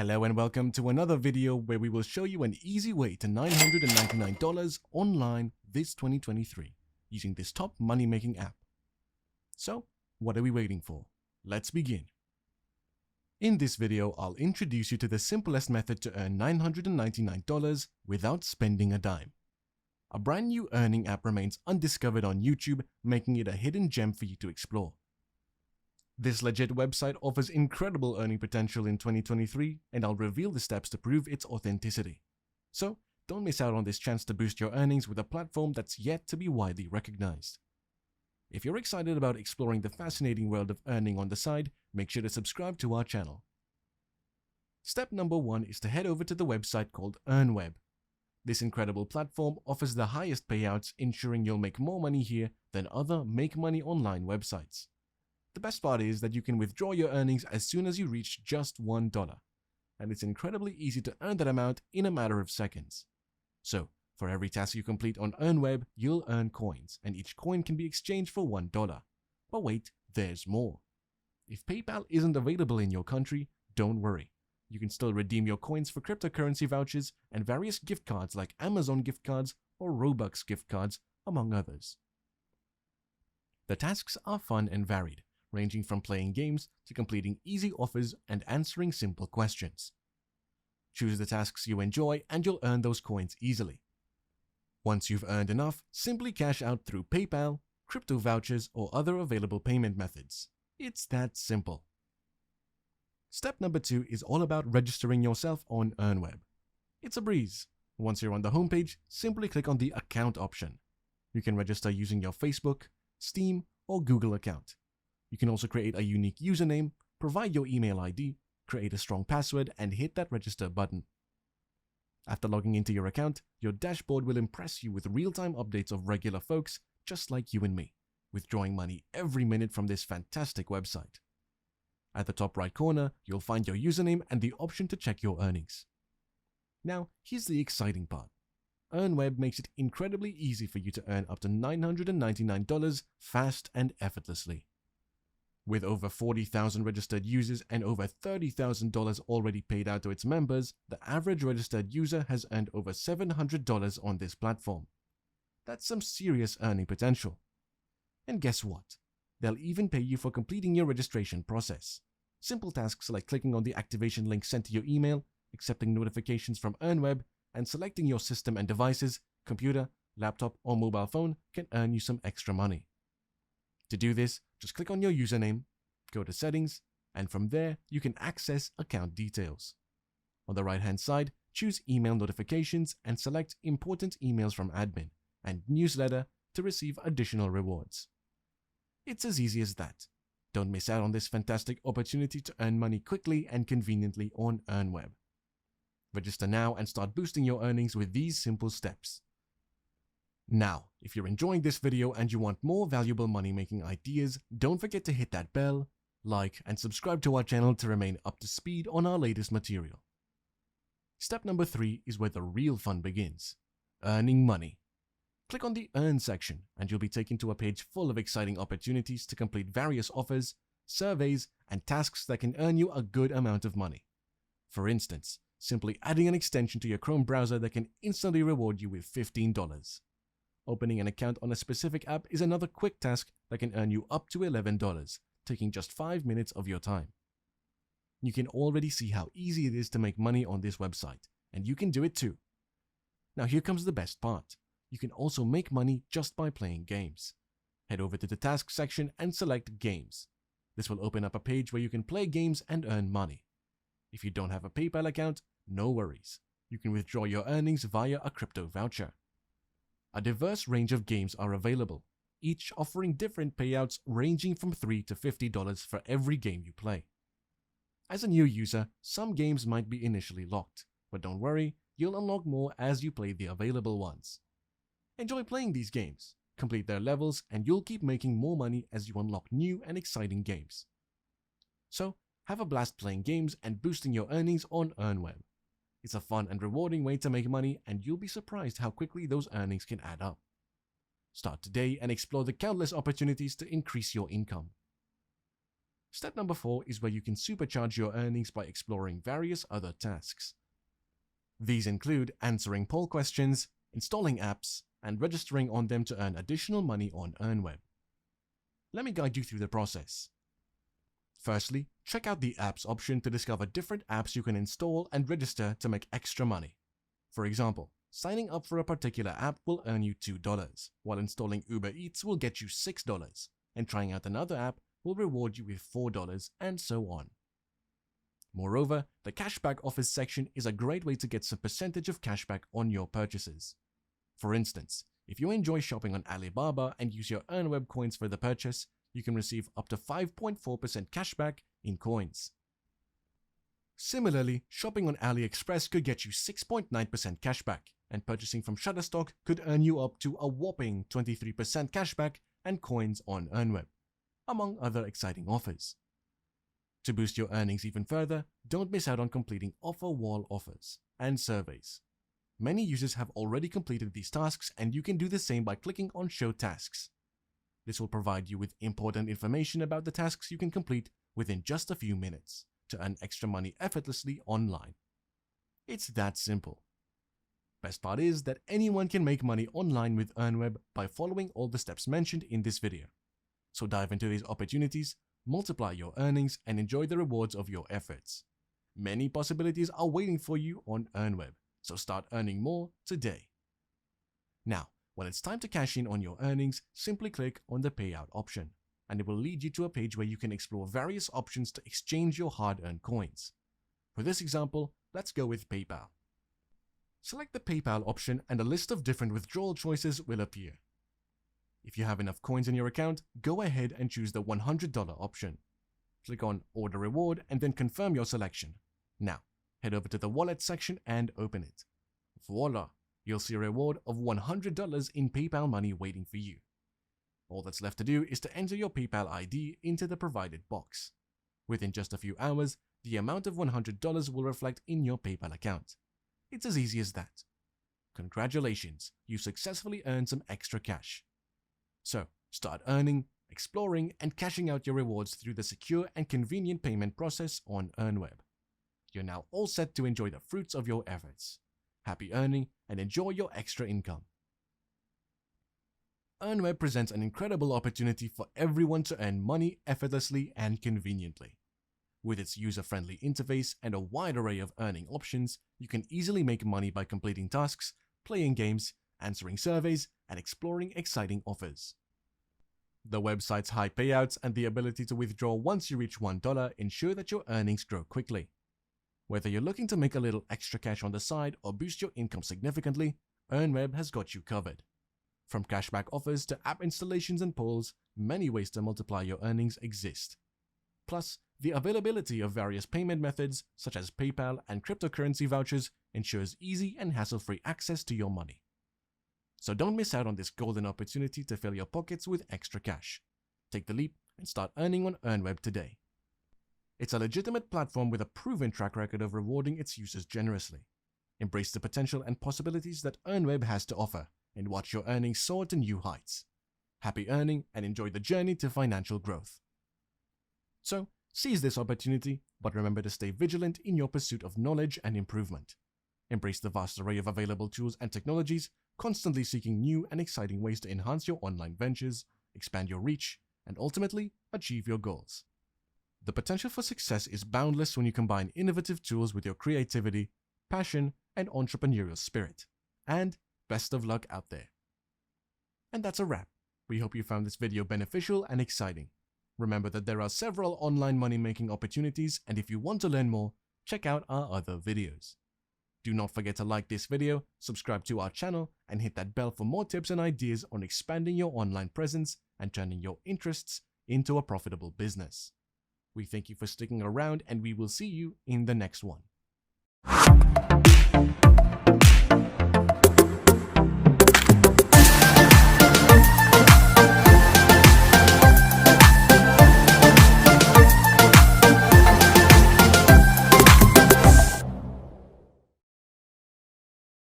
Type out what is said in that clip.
Hello and welcome to another video where we will show you an easy way to $999 online this 2023 using this top money-making app. So, what are we waiting for? Let's begin. In this video, I'll introduce you to the simplest method to earn $999 without spending a dime. A brand new earning app remains undiscovered on YouTube, making it a hidden gem for you to explore. This legit website offers incredible earning potential in 2023, and I'll reveal the steps to prove its authenticity. So, don't miss out on this chance to boost your earnings with a platform that's yet to be widely recognized. If you're excited about exploring the fascinating world of earning on the side, make sure to subscribe to our channel. Step number 1 is to head over to the website called EarnWeb. This incredible platform offers the highest payouts, ensuring you'll make more money here than other make money online websites. The best part is that you can withdraw your earnings as soon as you reach just $1, and it's incredibly easy to earn that amount in a matter of seconds. So, for every task you complete on EarnWeb, you'll earn coins, and each coin can be exchanged for $1. But wait, there's more. If PayPal isn't available in your country, don't worry. You can still redeem your coins for cryptocurrency vouchers and various gift cards like Amazon gift cards or Robux gift cards, among others. The tasks are fun and varied, ranging from playing games to completing easy offers and answering simple questions. Choose the tasks you enjoy and you'll earn those coins easily. Once you've earned enough, simply cash out through PayPal, crypto vouchers, or other available payment methods. It's that simple. Step number 2 is all about registering yourself on EarnWeb. It's a breeze. Once you're on the homepage, simply click on the Account option. You can register using your Facebook, Steam, or Google account. You can also create a unique username, provide your email ID, create a strong password, and hit that register button. After logging into your account, your dashboard will impress you with real-time updates of regular folks just like you and me, withdrawing money every minute from this fantastic website. At the top right corner, you'll find your username and the option to check your earnings. Now, here's the exciting part. EarnWeb makes it incredibly easy for you to earn up to $999 fast and effortlessly. With over 40,000 registered users and over $30,000 already paid out to its members, the average registered user has earned over $700 on this platform. That's some serious earning potential. And guess what? They'll even pay you for completing your registration process. Simple tasks like clicking on the activation link sent to your email, accepting notifications from EarnWeb, and selecting your system and devices, computer, laptop, or mobile phone can earn you some extra money. To do this, just click on your username, go to Settings, and from there you can access account details. On the right-hand side, choose Email Notifications and select Important Emails from Admin and Newsletter to receive additional rewards. It's as easy as that. Don't miss out on this fantastic opportunity to earn money quickly and conveniently on EarnWeb. Register now and start boosting your earnings with these simple steps. Now, if you're enjoying this video and you want more valuable money-making ideas, don't forget to hit that bell, like, and subscribe to our channel to remain up to speed on our latest material. Step number 3 is where the real fun begins: earning money. Click on the Earn section and you'll be taken to a page full of exciting opportunities to complete various offers, surveys, and tasks that can earn you a good amount of money. For instance, simply adding an extension to your Chrome browser that can instantly reward you with $15. Opening an account on a specific app is another quick task that can earn you up to $11, taking just 5 minutes of your time. You can already see how easy it is to make money on this website, and you can do it too. Now here comes the best part. You can also make money just by playing games. Head over to the Tasks section and select Games. This will open up a page where you can play games and earn money. If you don't have a PayPal account, no worries. You can withdraw your earnings via a crypto voucher. A diverse range of games are available, each offering different payouts ranging from $3 to $50 for every game you play. As a new user, some games might be initially locked, but don't worry, you'll unlock more as you play the available ones. Enjoy playing these games, complete their levels, and you'll keep making more money as you unlock new and exciting games. So, have a blast playing games and boosting your earnings on EarnWeb. It's a fun and rewarding way to make money, and you'll be surprised how quickly those earnings can add up. Start today and explore the countless opportunities to increase your income. Step number 4 is where you can supercharge your earnings by exploring various other tasks. These include answering poll questions, installing apps, and registering on them to earn additional money on EarnWeb. Let me guide you through the process. Firstly, check out the apps option to discover different apps you can install and register to make extra money. For example, signing up for a particular app will earn you $2, while installing Uber Eats will get you $6, and trying out another app will reward you with $4, and so on. Moreover, the cashback offers section is a great way to get some percentage of cashback on your purchases. For instance, if you enjoy shopping on Alibaba and use your EarnWeb coins for the purchase, you can receive up to 5.4% cashback in coins. Similarly, shopping on AliExpress could get you 6.9% cashback, and purchasing from Shutterstock could earn you up to a whopping 23% cashback and coins on EarnWeb, among other exciting offers. To boost your earnings even further, don't miss out on completing offer wall offers and surveys. Many users have already completed these tasks, and you can do the same by clicking on Show Tasks. This will provide you with important information about the tasks you can complete within just a few minutes to earn extra money effortlessly online. It's that simple. Best part is that anyone can make money online with EarnWeb by following all the steps mentioned in this video. So dive into these opportunities, multiply your earnings, and enjoy the rewards of your efforts. Many possibilities are waiting for you on EarnWeb, so start earning more today. Now, when it's time to cash in on your earnings, simply click on the payout option, and it will lead you to a page where you can explore various options to exchange your hard-earned coins. For this example, let's go with PayPal. Select the PayPal option and a list of different withdrawal choices will appear. If you have enough coins in your account, go ahead and choose the $100 option. Click on Order Reward and then confirm your selection. Now, head over to the Wallet section and open it. Voila! You'll see a reward of $100 in PayPal money waiting for you. All that's left to do is to enter your PayPal ID into the provided box. Within just a few hours, the amount of $100 will reflect in your PayPal account. It's as easy as that. Congratulations, you successfully earned some extra cash. So, start earning, exploring, and cashing out your rewards through the secure and convenient payment process on EarnWeb. You're now all set to enjoy the fruits of your efforts. Happy earning and enjoy your extra income. EarnWeb presents an incredible opportunity for everyone to earn money effortlessly and conveniently. With its user-friendly interface and a wide array of earning options, you can easily make money by completing tasks, playing games, answering surveys, and exploring exciting offers. The website's high payouts and the ability to withdraw once you reach $1 ensure that your earnings grow quickly. Whether you're looking to make a little extra cash on the side or boost your income significantly, EarnWeb has got you covered. From cashback offers to app installations and polls, many ways to multiply your earnings exist. Plus, the availability of various payment methods such as PayPal and cryptocurrency vouchers ensures easy and hassle-free access to your money. So don't miss out on this golden opportunity to fill your pockets with extra cash. Take the leap and start earning on EarnWeb today. It's a legitimate platform with a proven track record of rewarding its users generously. Embrace the potential and possibilities that EarnWeb has to offer and watch your earnings soar to new heights. Happy earning and enjoy the journey to financial growth. So, seize this opportunity, but remember to stay vigilant in your pursuit of knowledge and improvement. Embrace the vast array of available tools and technologies, constantly seeking new and exciting ways to enhance your online ventures, expand your reach, and ultimately achieve your goals. The potential for success is boundless when you combine innovative tools with your creativity, passion, and entrepreneurial spirit. And best of luck out there. And that's a wrap. We hope you found this video beneficial and exciting. Remember that there are several online money-making opportunities, and if you want to learn more, check out our other videos. Do not forget to like this video, subscribe to our channel, and hit that bell for more tips and ideas on expanding your online presence and turning your interests into a profitable business. We thank you for sticking around, and we will see you in the next one.